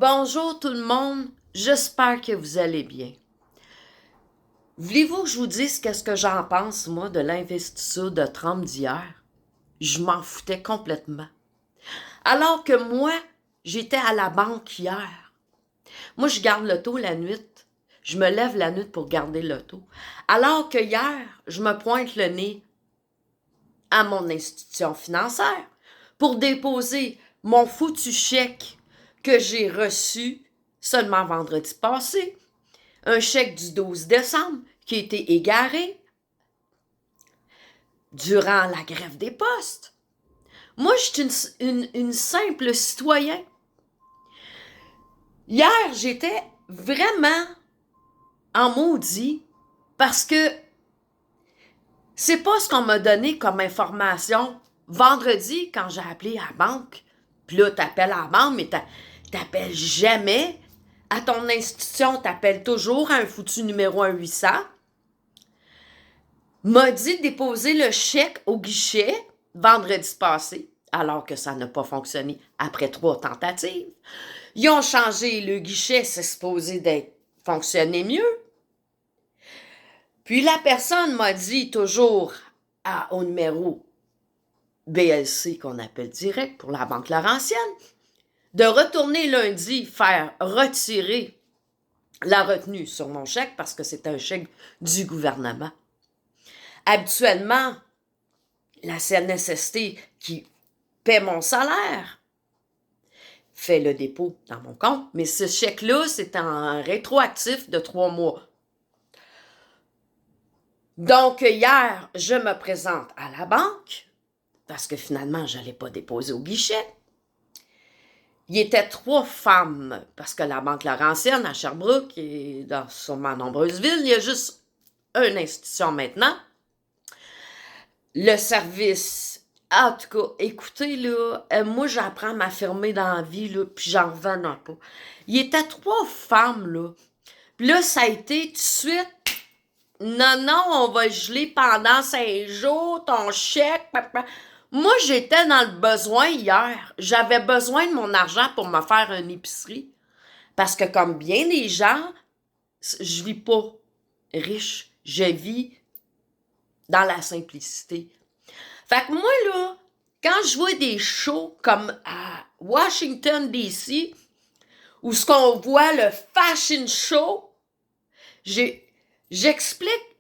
Bonjour tout le monde, j'espère que vous allez bien. Voulez-vous que je vous dise qu'est-ce que j'en pense, moi, de l'investiture de Trump d'hier? Je m'en foutais complètement. Alors que moi, j'étais à la banque hier. Moi, je garde l'auto la nuit. Je me lève la nuit pour garder l'auto. Alors que hier, je me pointe le nez à mon institution financière pour déposer mon foutu chèque que j'ai reçu seulement vendredi passé. Un chèque du 12 décembre qui a été égaré durant la grève des postes. Moi, je suis une simple citoyen. Hier, j'étais vraiment en maudit parce que c'est pas ce qu'on m'a donné comme information vendredi quand j'ai appelé à la banque. Puis là, t'appelles à la banque, mais t'appelles jamais à ton institution, t'appelles toujours à un foutu numéro 1-800. M'a dit de déposer le chèque au guichet vendredi passé, alors que ça n'a pas fonctionné après 3 tentatives. Ils ont changé le guichet, c'est supposé d'être fonctionner mieux. Puis la personne m'a dit toujours au numéro BLC qu'on appelle direct pour la Banque Laurentienne, de retourner lundi faire retirer la retenue sur mon chèque parce que c'est un chèque du gouvernement. Habituellement, la CNSST qui paie mon salaire fait le dépôt dans mon compte, mais ce chèque-là, c'est en rétroactif de 3 mois. Donc, hier, je me présente à la banque parce que finalement, je n'allais pas déposer au guichet. Il y était 3 femmes, parce que la Banque Laurentienne à Sherbrooke et dans sûrement nombreuses villes, il y a juste une institution maintenant. Le service, en tout cas, écoutez, là, moi, j'apprends à m'affirmer dans la vie, là, puis j'en revenais pas. Il y était 3 femmes, là. Puis là, ça a été tout de suite, non, on va geler pendant 5 jours ton chèque. Papa. Moi, j'étais dans le besoin hier. J'avais besoin de mon argent pour me faire une épicerie. Parce que comme bien des gens, je vis pas riche. Je vis dans la simplicité. Fait que moi, là, quand je vois des shows comme à Washington, D.C., où ce qu'on voit le fashion show, j'explique,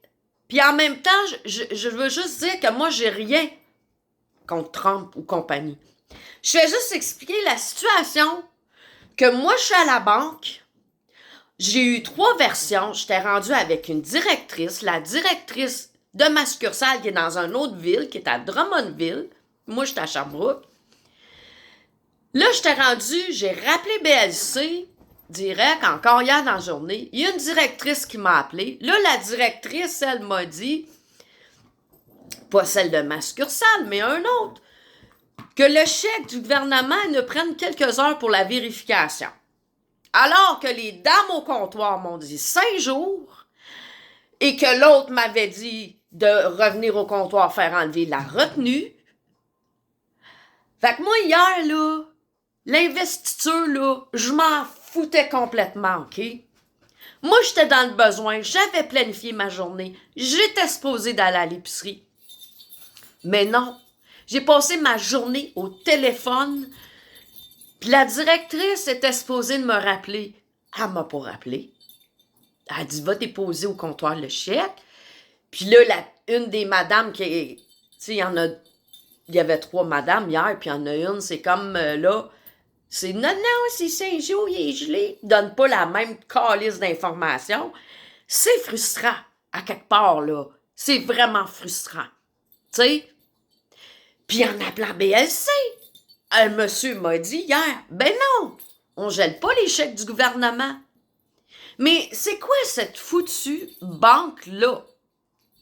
puis en même temps, je veux juste dire que moi, j'ai rien contre Trump ou compagnie. Je vais juste expliquer la situation que moi, je suis à la banque. J'ai eu 3 versions. J'étais rendue avec une directrice, la directrice de ma succursale qui est dans une autre ville, qui est à Drummondville. Moi, j'étais à Sherbrooke. Là, j'étais rendue, j'ai rappelé BLC direct, encore hier dans la journée. Il y a une directrice qui m'a appelé. Là, la directrice, elle m'a dit, pas celle de ma succursale, mais un autre, que le chèque du gouvernement ne prenne quelques heures pour la vérification. Alors que les dames au comptoir m'ont dit 5 jours et que l'autre m'avait dit de revenir au comptoir faire enlever la retenue. Fait que moi, hier, là, l'investiture, là, je m'en foutais complètement, OK? Moi, j'étais dans le besoin, j'avais planifié ma journée, j'étais supposée d'aller à l'épicerie. Mais non, j'ai passé ma journée au téléphone, puis la directrice était supposée de me rappeler. Elle m'a pas rappelé. Elle a dit, va déposer au comptoir le chèque. Puis là, une des madames qui est... Tu sais, il y avait 3 madames hier, puis il y en a une, c'est comme là... C'est non, c'est 5 jours, il est gelé. Il donne pas la même calice d'informations. C'est frustrant, à quelque part, là. C'est vraiment frustrant. Tu sais? Puis en appelant BLC, un monsieur m'a dit hier, ben non, on gèle pas les chèques du gouvernement. Mais c'est quoi cette foutue banque-là?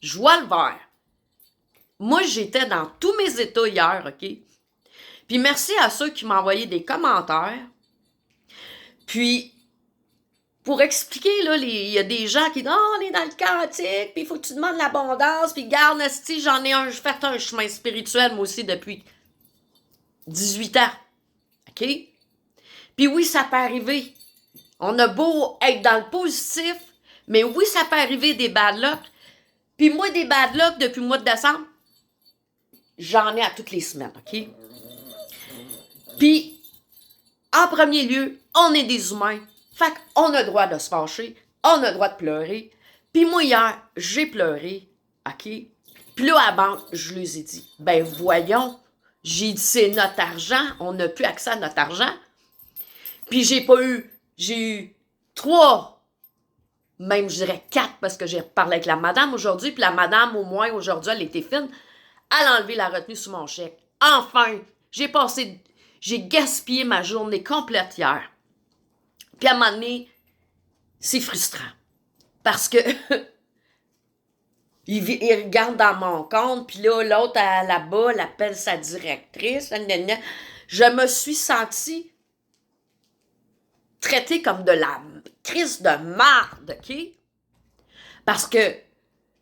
Je vois le vert. Moi, j'étais dans tous mes états hier, OK? Puis merci à ceux qui m'ont envoyé des commentaires. Puis, pour expliquer, là, il y a des gens qui disent « Oh, on est dans le chaotique, puis il faut que tu demandes l'abondance, puis garde, esti, j'ai fait un chemin spirituel, moi aussi, depuis 18 ans. OK? Puis oui, ça peut arriver. On a beau être dans le positif, mais oui, ça peut arriver des bad luck. Puis moi, des bad luck depuis le mois de décembre, j'en ai à toutes les semaines, OK? Puis, en premier lieu, on est des humains. Fait qu'on a le droit de se fâcher, on a le droit de pleurer. Puis moi, hier, j'ai pleuré, OK? Puis là, à la banque, je leur ai dit, ben voyons, j'ai dit, c'est notre argent, on n'a plus accès à notre argent. Puis j'ai eu 3, même je dirais 4, parce que j'ai parlé avec la madame aujourd'hui, puis la madame, au moins, aujourd'hui, elle était fine, elle a enlevé la retenue sur mon chèque. Enfin, j'ai gaspillé ma journée complète hier. Puis à un moment donné, c'est frustrant. Parce que il regarde dans mon compte, puis là, l'autre là-bas, elle appelle sa directrice. Je me suis sentie traitée comme de la crise de marde, OK? Parce que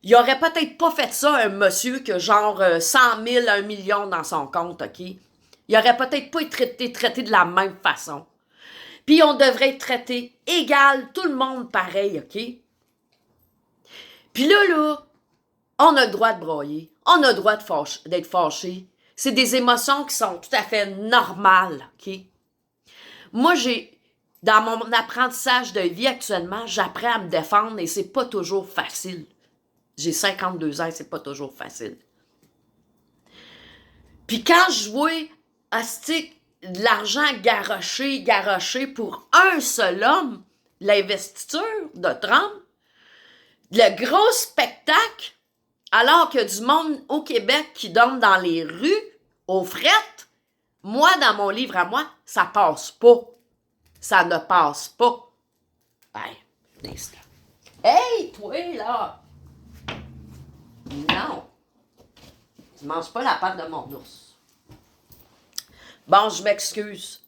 il aurait peut-être pas fait ça un monsieur qui a genre 100 000, 1 million dans son compte, OK? Il aurait peut-être pas été traité de la même façon. Puis on devrait être traité égal, tout le monde pareil, OK? Puis là, on a le droit de broyer, on a le droit d'être fâché. C'est des émotions qui sont tout à fait normales, OK? Moi, dans mon apprentissage de vie actuellement, j'apprends à me défendre et c'est pas toujours facile. J'ai 52 ans et c'est pas toujours facile. Puis quand je vois de l'argent garoché pour un seul homme, l'investiture de Trump, le gros spectacle, alors qu'il y a du monde au Québec qui dorme dans les rues, aux frettes, moi, dans mon livre à moi, ça passe pas. Ça ne passe pas. Ben, un instant. Hey, toi, là! Non! Tu manges pas la patte de mon ours. Bon, je m'excuse.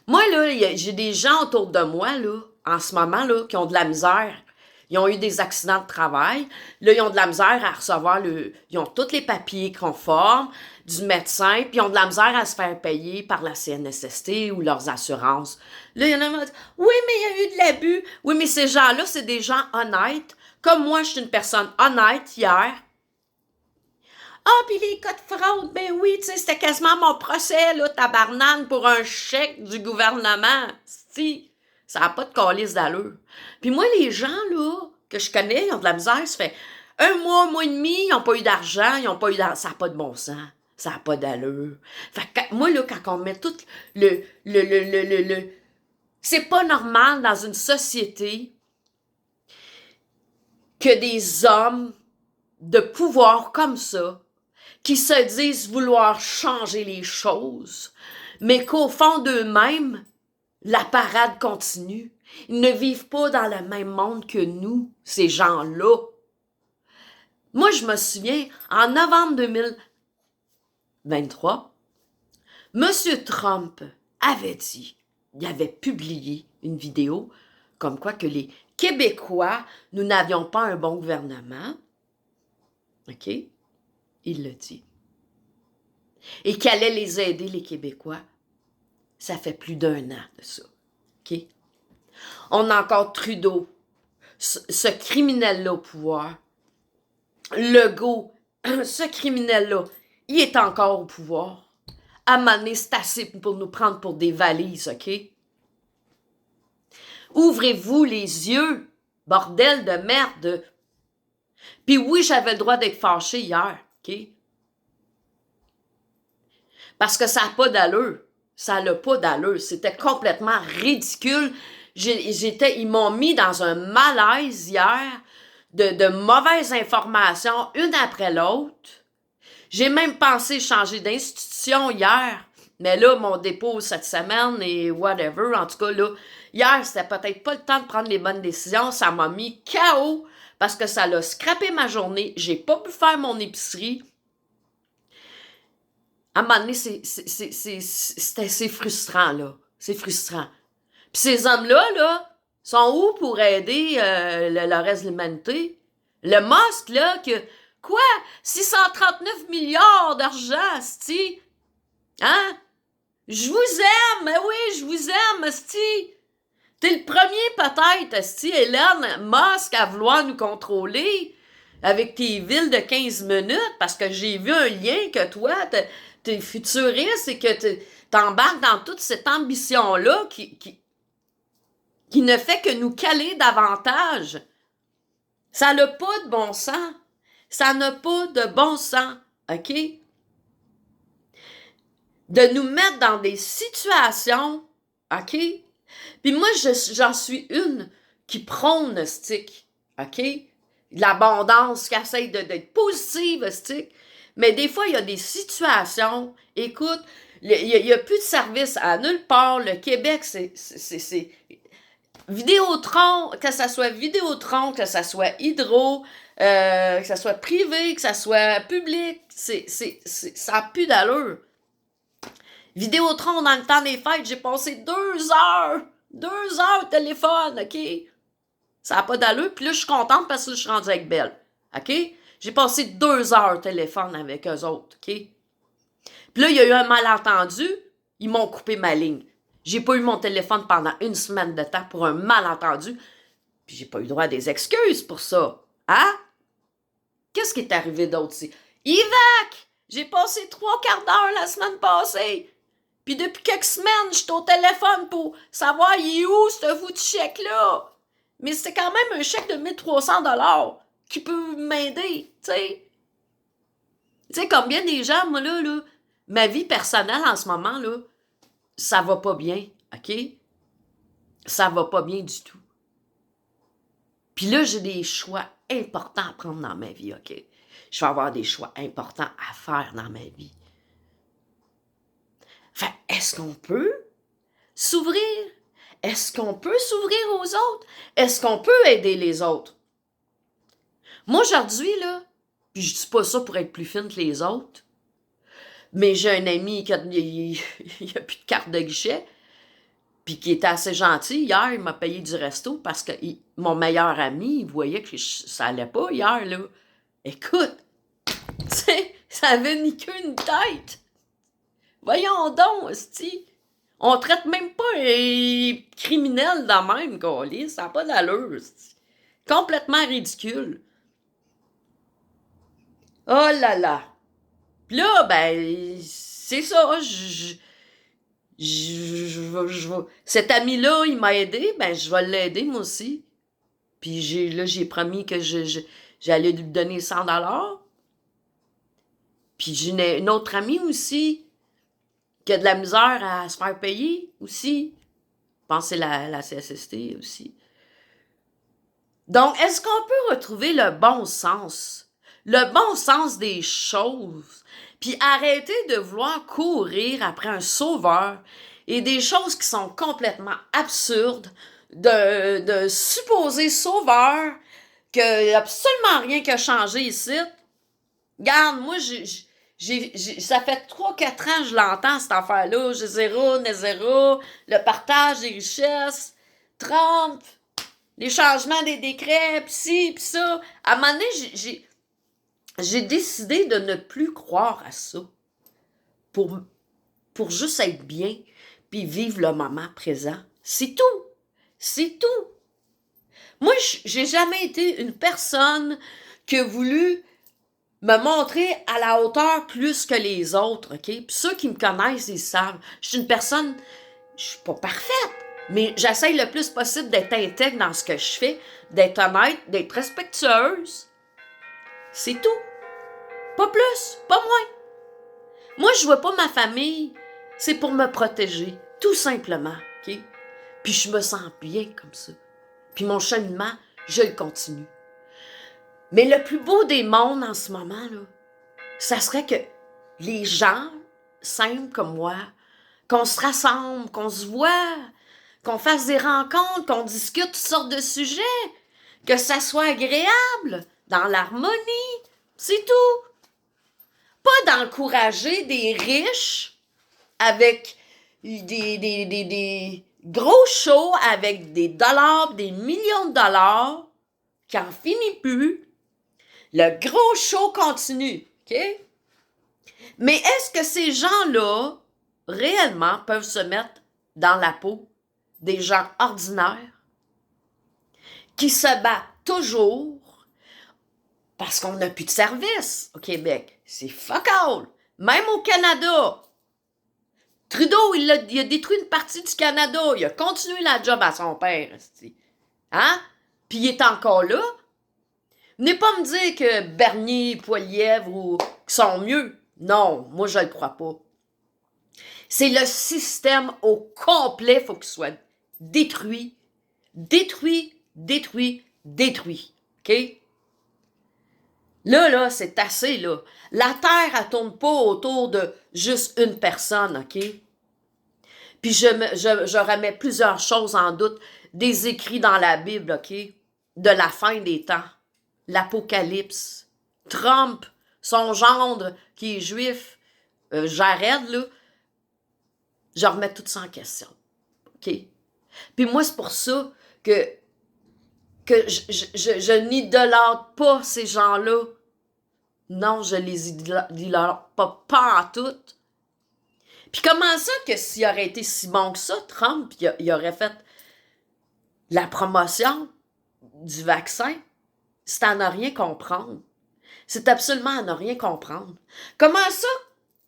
Moi, là, j'ai des gens autour de moi, là, en ce moment, là, qui ont de la misère. Ils ont eu des accidents de travail. Là, ils ont de la misère à recevoir ils ont tous les papiers conformes du médecin, puis ils ont de la misère à se faire payer par la CNSST ou leurs assurances. Là, il y en a qui disent, oui, mais il y a eu de l'abus. Oui, mais ces gens-là, c'est des gens honnêtes. Comme moi, je suis une personne honnête hier. Ah, puis les cas de fraude, ben oui, tu sais, c'était quasiment mon procès, là, tabarnane, pour un chèque du gouvernement. Si, ça n'a pas de calice d'allure. Puis moi, les gens, là, que je connais, ils ont de la misère, ça fait un mois et demi, ils n'ont pas eu d'argent, ils n'ont pas eu d'argent, ça n'a pas de bon sens, ça n'a pas d'allure. Fait que moi, là, quand on met tout c'est pas normal dans une société que des hommes de pouvoir comme ça, qui se disent vouloir changer les choses, mais qu'au fond d'eux-mêmes, la parade continue. Ils ne vivent pas dans le même monde que nous, ces gens-là. Moi, je me souviens, en novembre 2023, M. Trump avait dit, il avait publié une vidéo comme quoi que les Québécois, nous n'avions pas un bon gouvernement. OK? Il le dit. Et qu'il allait les aider, les Québécois. Ça fait plus d'1 an de ça. OK? On a encore Trudeau, ce criminel-là au pouvoir. Legault, ce criminel-là, il est encore au pouvoir. À un moment donné, c'est assez pour nous prendre pour des valises, OK? Ouvrez-vous les yeux, bordel de merde. Puis oui, j'avais le droit d'être fâché hier, OK? Parce que ça n'a pas d'allure. Ça n'a pas d'allure. C'était complètement ridicule. Ils m'ont mis dans un malaise hier de mauvaises informations, une après l'autre. J'ai même pensé changer d'institution hier. Mais là, mon dépôt cette semaine et whatever, en tout cas, là, hier, c'était peut-être pas le temps de prendre les bonnes décisions. Ça m'a mis KO parce que ça l'a scrappé ma journée. J'ai pas pu faire mon épicerie. À un moment donné, c'est frustrant, là. C'est frustrant. Puis ces hommes-là, là, sont où pour aider le reste de l'humanité? Le Musk, là, quoi? 639 milliards d'argent, c'ti? Hein? Je vous aime, mais oui, je vous aime, esti. T'es le premier peut-être, esti, Hélène Musk, à vouloir nous contrôler avec tes villes de 15 minutes, parce que j'ai vu un lien que toi, t'es futuriste et que t'embarques dans toute cette ambition-là qui ne fait que nous caler davantage. Ça n'a pas de bon sens. Ça n'a pas de bon sens, OK? De nous mettre dans des situations, OK? Puis moi, j'en suis une qui prône, stick, OK? L'abondance, qui essaie d'être positive, stick. Mais des fois, il y a des situations, écoute, il y a plus de service à nulle part. Le Québec, c'est Vidéotron, que ça soit Vidéotron, que ça soit Hydro, que ça soit privé, que ça soit public, ça n'a plus d'allure. Vidéotron, dans le temps des fêtes, j'ai passé 2 heures au téléphone, OK? Ça n'a pas d'allure, puis là, je suis contente parce que je suis rendue avec Belle, OK? J'ai passé 2 heures au téléphone avec eux autres, OK? Puis là, il y a eu un malentendu, ils m'ont coupé ma ligne. J'ai pas eu mon téléphone pendant 1 semaine de temps pour un malentendu, puis j'ai pas eu droit à des excuses pour ça. Hein? Qu'est-ce qui est arrivé d'autre ici? Yvac! J'ai passé 3/4 d'heure la semaine passée. Puis depuis quelques semaines, je suis au téléphone pour savoir il est où ce foutu chèque-là. Mais c'est quand même un chèque de 1 300 $ qui peut m'aider, tu sais. Tu sais, comme bien des gens, moi là, ma vie personnelle en ce moment, là, ça va pas bien, OK? Ça va pas bien du tout. Puis là, j'ai des choix importants à prendre dans ma vie, OK? Je vais avoir des choix importants à faire dans ma vie. Fait, est-ce qu'on peut s'ouvrir? Est-ce qu'on peut s'ouvrir aux autres? Est-ce qu'on peut aider les autres? Moi, aujourd'hui, là, puis je dis pas ça pour être plus fine que les autres, mais j'ai un ami qui a plus de carte de guichet, puis qui était assez gentil. Hier, il m'a payé du resto parce que mon meilleur ami, il voyait que ça allait pas hier, là. Écoute, tu sais, ça avait ni queue ni tête. Voyons donc, hostie. On traite même pas les criminels de même, câlisse. Ça n'a pas d'allure, hostie. Complètement ridicule. Oh là là. Puis là, ben, c'est ça. Cet ami-là, il m'a aidé, ben, je vais l'aider, moi aussi. Puis j'ai promis que j'allais lui donner 100 $. Puis j'ai une autre amie aussi qui a de la misère à se faire payer aussi. Je pense que c'est la CSST aussi. Donc, est-ce qu'on peut retrouver le bon sens? Le bon sens des choses. Puis arrêter de vouloir courir après un sauveur et des choses qui sont complètement absurdes de supposés sauveurs que absolument rien qui a changé ici. Regarde, moi, ça fait 3-4 ans que je l'entends, cette affaire-là. J'ai zéro, n'est zéro, le partage des richesses, Trump, les changements des décrets, pis ci, pis ça. À un moment donné, j'ai décidé de ne plus croire à ça pour juste être bien puis vivre le moment présent. C'est tout. C'est tout. Moi, j'ai jamais été une personne qui a voulu me montrer à la hauteur plus que les autres, OK? Puis ceux qui me connaissent, ils savent. Je suis une personne, je suis pas parfaite, mais j'essaye le plus possible d'être intègre dans ce que je fais, d'être honnête, d'être respectueuse. C'est tout. Pas plus, pas moins. Moi, je vois pas ma famille, c'est pour me protéger, tout simplement, OK? Puis je me sens bien comme ça. Puis mon cheminement, je le continue. Mais le plus beau des mondes en ce moment, là, ça serait que les gens, simples comme moi, qu'on se rassemble, qu'on se voit, qu'on fasse des rencontres, qu'on discute toutes sortes de sujets, que ça soit agréable, dans l'harmonie, c'est tout. Pas d'encourager des riches avec des gros shows avec des dollars, des millions de dollars, qui en finit plus. Le gros show continue, OK? Mais est-ce que ces gens-là réellement peuvent se mettre dans la peau des gens ordinaires qui se battent toujours parce qu'on n'a plus de service au Québec. C'est fuck all. Même au Canada. Trudeau, il a détruit une partie du Canada. Il a continué la job à son père. Hein? Puis il est encore là. Venez pas me dire que Bernier, Poilievre sont mieux. Non, moi je le crois pas. C'est le système au complet, faut qu'il soit détruit. Détruit, détruit, détruit. OK? Là, c'est assez, là. La Terre, elle tourne pas autour de juste une personne, OK? Puis je remets plusieurs choses en doute. Des écrits dans la Bible, OK? De la fin des temps. L'Apocalypse. Trump, son gendre qui est juif, Jared, là, je remets tout ça en question. OK? Puis moi, c'est pour ça que je n'idolâtre pas ces gens-là. Non, je les idolâtre pas en tout. Puis comment ça que s'il aurait été si bon que ça, Trump, il aurait fait la promotion du vaccin? C'est à ne rien comprendre. C'est absolument à ne rien comprendre. Comment ça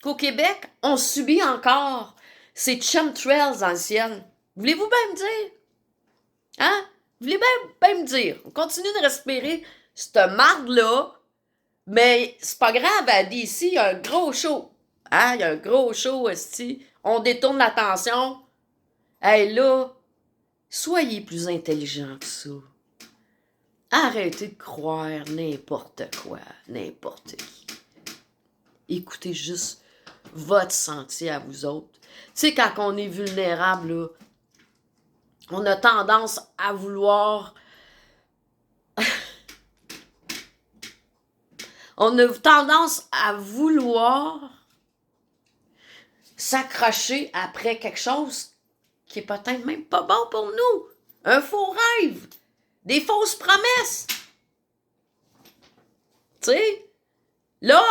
qu'au Québec, on subit encore ces chemtrails dans le ciel? Voulez-vous bien me dire? Hein? Voulez bien me dire? On continue de respirer cette marde-là, mais c'est pas grave, à DC, il y a un gros show. Hein? Il y a un gros show, esti. On détourne l'attention. Hey, là, soyez plus intelligents que ça. Arrêtez de croire n'importe quoi, n'importe qui. Écoutez juste votre sentier à vous autres. Tu sais, quand on est vulnérable, là, on a tendance à vouloir... on a tendance à vouloir s'accrocher après quelque chose qui est peut-être même pas bon pour nous. Un faux rêve. Des fausses promesses. Tu sais? Là,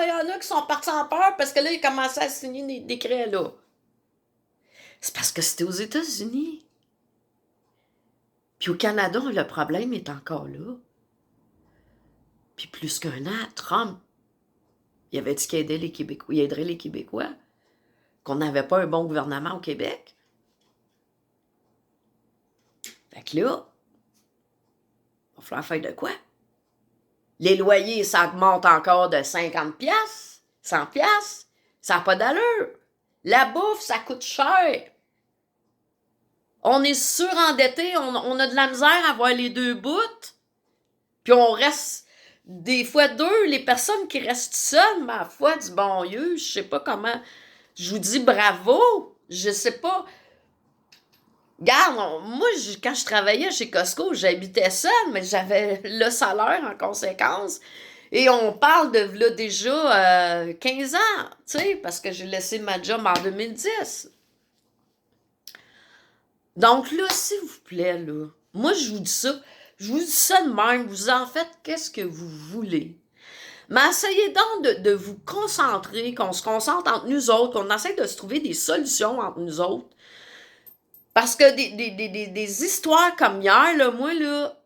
il y en a qui sont partis en peur parce que là, ils commençaient à signer des décrets, là. C'est parce que c'était aux États-Unis. Puis au Canada, le problème est encore là. Puis plus qu'un an, Trump, il avait dit qu'il aidait les Québécois, il aiderait les Québécois, qu'on n'avait pas un bon gouvernement au Québec. Fait que là, il va falloir faire de quoi? Les loyers, ça augmente encore de 50 piastres, 100 piastres. Ça n'a pas d'allure. La bouffe, ça coûte cher. On est surendetté, on a de la misère à voir les deux bouts. Puis on reste des fois deux, les personnes qui restent seules, ma foi, du bon Dieu, je sais pas comment. Je vous dis bravo, je sais pas. Regarde, moi, quand je travaillais chez Costco, j'habitais seule, mais j'avais le salaire en conséquence. Et on parle de là déjà 15 ans, tu sais, parce que j'ai laissé ma job en 2010. Donc là, s'il vous plaît, là, moi, je vous dis ça. Je vous dis ça de même. Vous en faites qu'est-ce que vous voulez. Mais essayez donc de vous concentrer, qu'on se concentre entre nous autres, qu'on essaie de se trouver des solutions entre nous autres. Parce que des histoires comme hier, là, moi, là,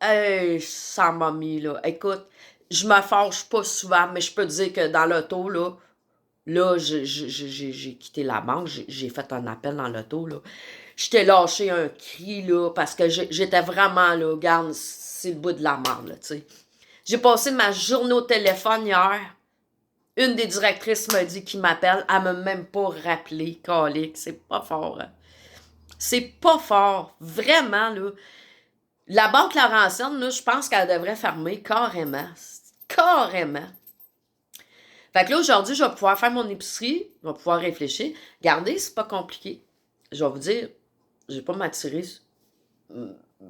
ça m'a mis, là. Écoute, je me fâche pas souvent, mais je peux te dire que dans l'auto, là, j'ai quitté la banque, j'ai fait un appel dans l'auto, là. Je t'ai lâché un cri, là, parce que j'étais vraiment, là, regarde, c'est le bout de la merde, là, tu sais. J'ai passé ma journée au téléphone hier. Une des directrices m'a dit qu'il m'appelle. Elle m'a même pas rappelé, calique. C'est pas fort, hein. C'est pas fort. Vraiment, là. La Banque Laurentienne, là, je pense qu'elle devrait fermer carrément. Carrément. Fait que là, aujourd'hui, je vais pouvoir faire mon épicerie. Je vais pouvoir réfléchir. Regardez, c'est pas compliqué. Je vais vous dire, je vais pas m'attirer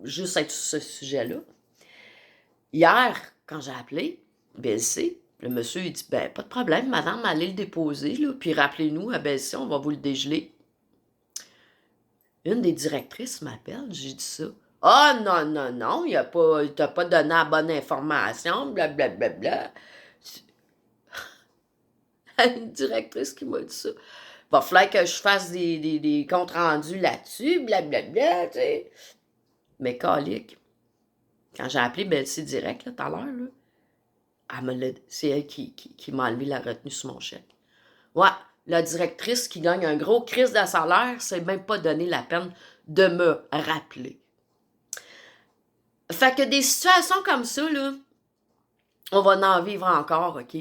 juste à ce sujet-là. Hier, quand j'ai appelé BLC, le monsieur, il dit, ben, pas de problème, madame, allez le déposer, là, puis rappelez-nous à BLC, on va vous le dégeler. Une des directrices m'appelle, j'ai dit ça. Ah, non, non, non, il t'a pas donné la bonne information, blablabla. Une directrice qui m'a dit ça. Va falloir que je fasse des comptes rendus là-dessus, blablabla, tu sais. Mais calique, quand j'ai appelé Belsy Direct, là, tout à l'heure, là, c'est elle qui m'a enlevé la retenue sur mon chèque. Ouais, la directrice qui gagne un gros crise de salaire, s'est même pas donné la peine de me rappeler. Fait que des situations comme ça, là, on va en vivre encore, OK?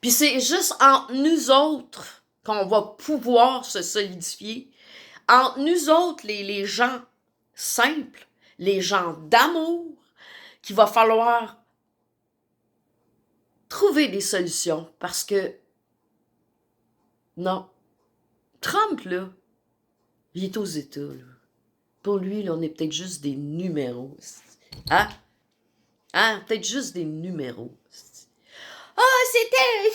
Puis c'est juste entre nous autres qu'on va pouvoir se solidifier. Entre nous autres, les gens simples, les gens d'amour, qu'il va falloir trouver des solutions. Parce que, non, Trump, là, il est aux États, là. Pour lui, là, on est peut-être juste des numéros. Hein? Hein? Peut-être juste des numéros. C'était un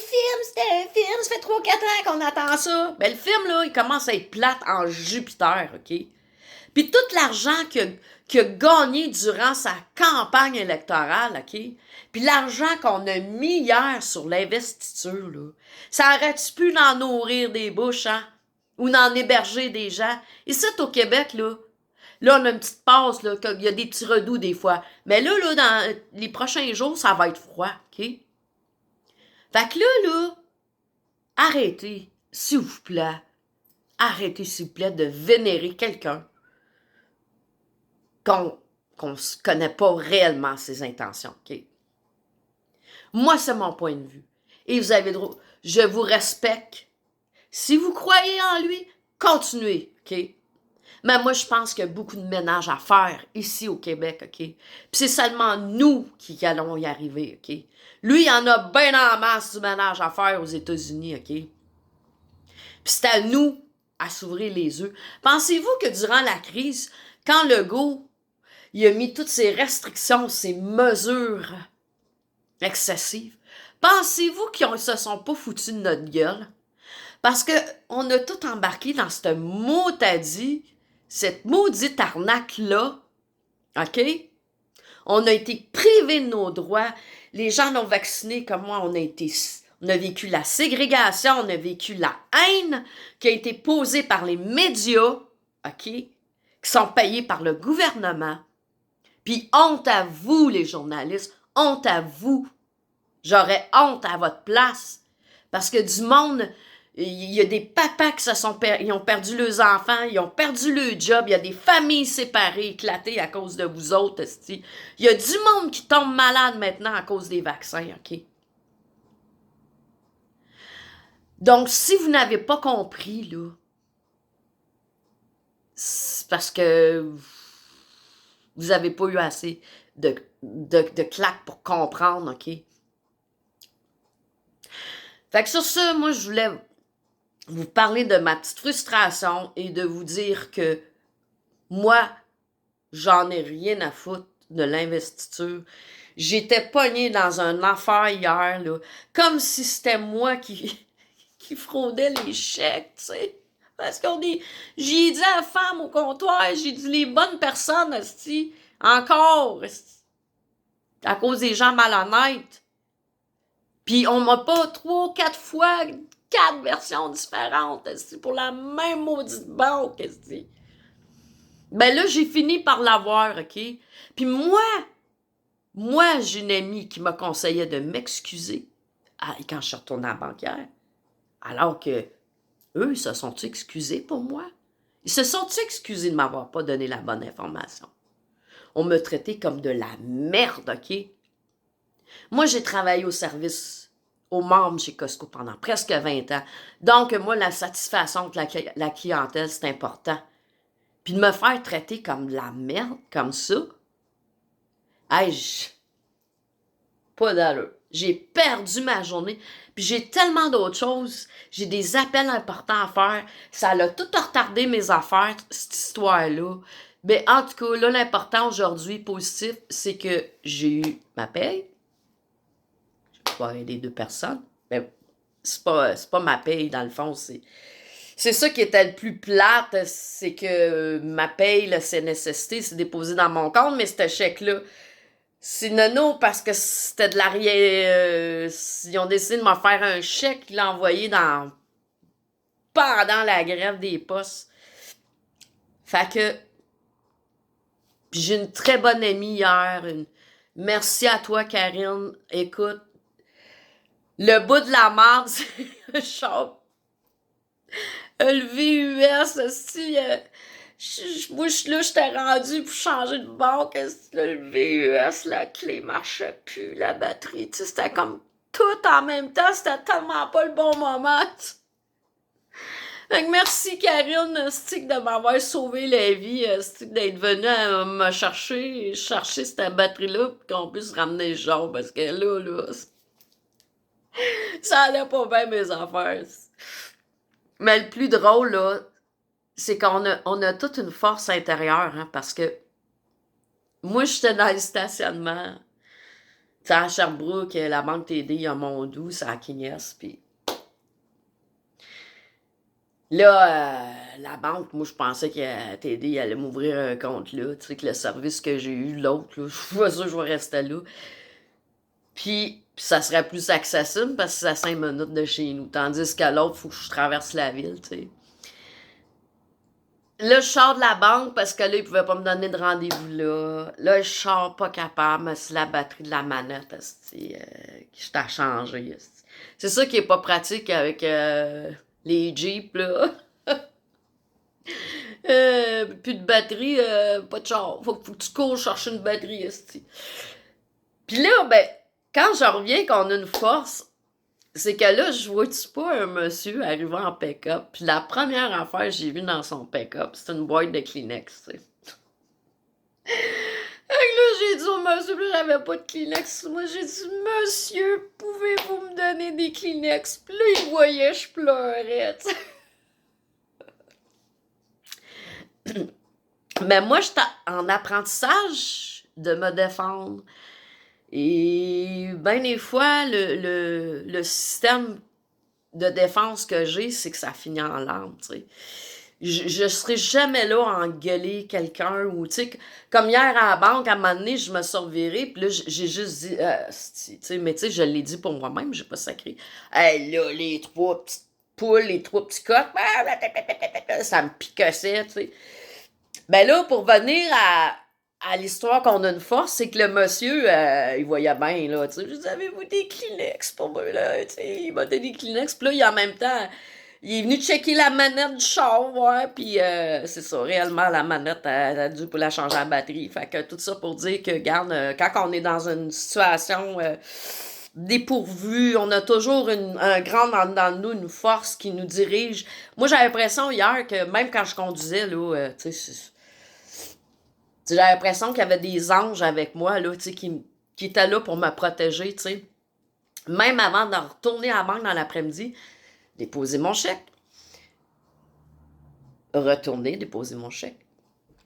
film, ça fait 3-4 ans qu'on attend ça. Ben, le film, là, il commence à être plate en Jupiter, OK? Puis tout l'argent qu'il a gagné durant sa campagne électorale, OK? Puis l'argent qu'on a mis hier sur l'investiture, là, ça aurait-tu pu en nourrir des bouches, hein? Ou en héberger des gens? Ici, au Québec, là, on a une petite passe, là, il y a des petits redoux des fois. Mais là, dans les prochains jours, ça va être froid, OK? Fait que là, arrêtez, s'il vous plaît, de vénérer quelqu'un qu'on ne connaît pas réellement ses intentions, OK? Moi, c'est mon point de vue. Et vous avez le droit, je vous respecte. Si vous croyez en lui, continuez, OK? Mais moi, je pense qu'il y a beaucoup de ménage à faire ici au Québec, OK? Puis c'est seulement nous qui allons y arriver, OK? Lui, il en a bien en masse du ménage à faire aux États-Unis, OK? Puis c'est à nous à s'ouvrir les yeux. Pensez-vous que durant la crise, quand Legault, il a mis toutes ces restrictions, ces mesures excessives, pensez-vous qu'ils se sont pas foutus de notre gueule? Parce que on a tout embarqué dans cette maudite arnaque-là, OK? On a été privés de nos droits. Les gens non vaccinés comme moi, on a vécu la ségrégation, on a vécu la haine qui a été posée par les médias, OK? Qui sont payés par le gouvernement. Puis honte à vous, les journalistes, honte à vous. J'aurais honte à votre place. Parce que du monde, il y a des papas qui ils ont perdu leurs enfants, ils ont perdu leur job, il y a des familles séparées, éclatées à cause de vous autres, esti. Il y a du monde qui tombe malade maintenant à cause des vaccins, OK? Donc, si vous n'avez pas compris, là, c'est parce que vous n'avez pas eu assez de claques pour comprendre, OK? Fait que sur ça, moi, je voulais vous parler de ma petite frustration et de vous dire que moi, j'en ai rien à foutre de l'investiture. J'étais pognée dans une affaire hier, là, comme si c'était moi qui fraudais les chèques, tu sais. Parce j'ai dit à la femme au comptoir, j'ai dit les bonnes personnes, esti, encore, esti, à cause des gens malhonnêtes. Puis on m'a pas 3-4 fois 4 versions différentes, esti, pour la même maudite banque, esti. Ben là, j'ai fini par l'avoir, OK? Puis moi, j'ai une amie qui m'a conseillé de m'excuser quand je suis retournée à la banquière. Alors que eux, se sont-ils excusés pour moi? Ils se sont-ils excusés de m'avoir pas donné la bonne information? On me traitait comme de la merde, OK? Moi, j'ai travaillé au service aux membres chez Costco pendant presque 20 ans. Donc, moi, la satisfaction de la clientèle, c'est important. Puis de me faire traiter comme de la merde, comme ça, hey, pas d'allure. J'ai perdu ma journée. Puis j'ai tellement d'autres choses. J'ai des appels importants à faire. Ça a tout retardé mes affaires, cette histoire-là. Mais en tout cas, là, l'important aujourd'hui, positif, c'est que j'ai eu ma paye. Je vais pouvoir aider 2 personnes. Mais c'est pas ma paye, dans le fond. C'est ça qui était le plus plate, c'est que ma paye, la CNSST, c'est déposé dans mon compte, mais ce chèque-là, c'est nono parce que c'était de l'arrière. Ils ont décidé de m'en faire un chèque, ils l'ont envoyé dans pendant la grève des postes. Fait que, puis j'ai une très bonne amie hier. Merci à toi, Karine. Écoute, le bout de la marde, c'est le char. Le VUS, si, moi, là, j'étais rendue pour changer de bord, que le VUS, la clé marchait plus, la batterie, tu sais, c'était comme tout en même temps, c'était tellement pas le bon moment. Fait que merci, Karine, stick de m'avoir sauvé la vie, stick d'être venue me chercher cette batterie-là, pour qu'on puisse ramener le genre, parce que là, ça allait pas bien mes affaires. Mais le plus drôle, là, c'est qu'on a toute une force intérieure, hein, parce que moi, j'étais dans le stationnement, tu sais, à Sherbrooke, la banque TD, il y a Mondou, c'est à Kignès, puis là, la banque, moi, je pensais que TD allait m'ouvrir un compte là, tu sais, que le service que j'ai eu, l'autre, là, je suis pas sûre que je vais rester là. Puis ça serait plus accessible parce que c'est à 5 minutes de chez nous, tandis qu'à l'autre, il faut que je traverse la ville, tu sais. Là, je sors de la banque parce que là, ils pouvaient pas me donner de rendez-vous là. Là, je sors pas capable, mais c'est la batterie de la manette, esti, que je t'ai changé, esti. C'est ça qui est pas pratique avec les Jeeps, là. Plus de batterie, pas de char. Faut que tu cours chercher une batterie, esti. Puis là, ben, quand je reviens qu'on a une force, c'est que là, je vois-tu pas un monsieur arrivant en pick-up, puis la première affaire que j'ai vue dans son pick-up, c'est une boîte de Kleenex, tu sais. Fait que là, j'ai dit au monsieur, puis j'avais pas de Kleenex. Moi, j'ai dit, monsieur, pouvez-vous me donner des Kleenex? Puis là, il voyait, je pleurais, tu sais. Mais moi, j'étais en apprentissage de me défendre. Et bien des fois, le système de défense que j'ai, c'est que ça finit en larmes, tu sais. Je serai jamais là à engueuler quelqu'un ou, tu sais, comme hier à la banque, à un moment donné, je me suis revirée, puis là, j'ai juste dit, tu sais, mais tu sais, je l'ai dit pour moi-même, j'ai pas sacré. Hey, là, les trois petites poules, les trois petits coqs, ça me picossait, tu sais. Ben là, pour venir à l'histoire qu'on a une force, c'est que le monsieur, il voyait bien, là, tu sais, je dis, avez-vous des Kleenex pour moi, là, tu sais, il m'a donné des Kleenex, puis là, il, en même temps, il est venu checker la manette du char, ouais, puis c'est ça, réellement, la manette, elle a dû pour la changer la batterie, fait que tout ça pour dire que, regarde, quand on est dans une situation dépourvue, on a toujours un grand dans nous, une force qui nous dirige. Moi, j'ai l'impression hier que même quand je conduisais, là, tu sais, j'ai l'impression qu'il y avait des anges avec moi, là, tu sais, qui étaient là pour me protéger, tu sais. Même avant de retourner à la banque dans l'après-midi, déposer mon chèque. Retourner, déposer mon chèque.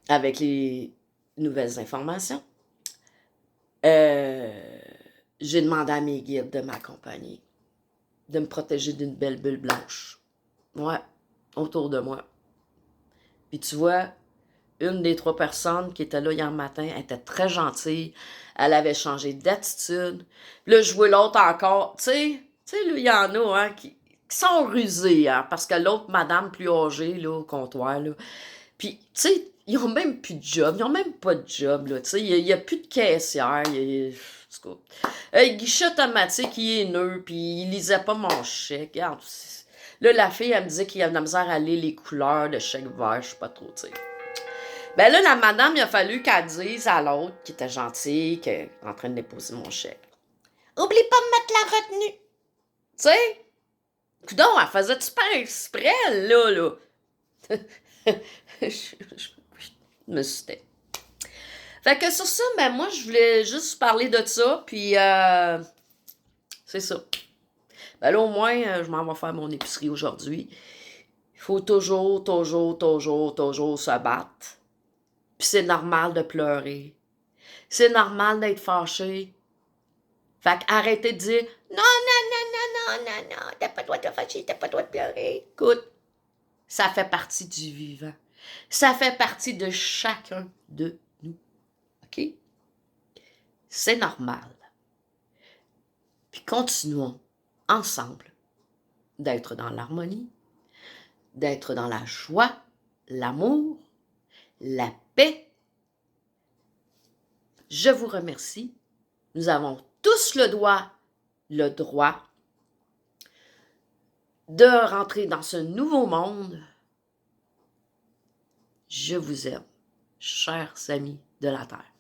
Avec les nouvelles informations. J'ai demandé à mes guides de m'accompagner. De me protéger d'une belle bulle blanche. Ouais, autour de moi. Puis tu vois, une des trois personnes qui était là hier matin, elle était très gentille. Elle avait changé d'attitude. Puis là, je vois l'autre encore. Tu sais, là, il y en a, hein, qui sont rusés, hein, parce que l'autre madame plus âgée, là, au comptoir, là. Puis, tu sais, ils ont même plus de job. Ils ont même pas de job, là. Tu sais, il y a plus de caissière. En tout cas, le guichet automatique, il est nœud, puis il lisait pas mon chèque. Regarde, là, la fille, elle me disait qu'il y avait de la misère à lire les couleurs de chèque vert, je sais pas trop, tu sais. Ben là, la madame, il a fallu qu'elle dise à l'autre, qui était gentille, qu'elle est en train de déposer mon chèque. Oublie pas de mettre la retenue. Tu sais? Coudon, elle faisait super exprès, là. je me suis. Fait que sur ça, ben moi, je voulais juste parler de ça, puis c'est ça. Ben là, au moins, je m'en vais faire mon épicerie aujourd'hui. Il faut toujours, toujours, toujours, toujours se battre. Puis c'est normal de pleurer. C'est normal d'être fâché. Fait qu'arrêtez de dire non, non, non, non, non, non, non, t'as pas le droit de te fâcher, t'as pas le droit de pleurer. Écoute, ça fait partie du vivant. Ça fait partie de chacun de nous. OK? C'est normal. Puis continuons ensemble d'être dans l'harmonie, d'être dans la joie, l'amour, la paix. Je vous remercie. Nous avons tous le droit de rentrer dans ce nouveau monde. Je vous aime, chers amis de la Terre.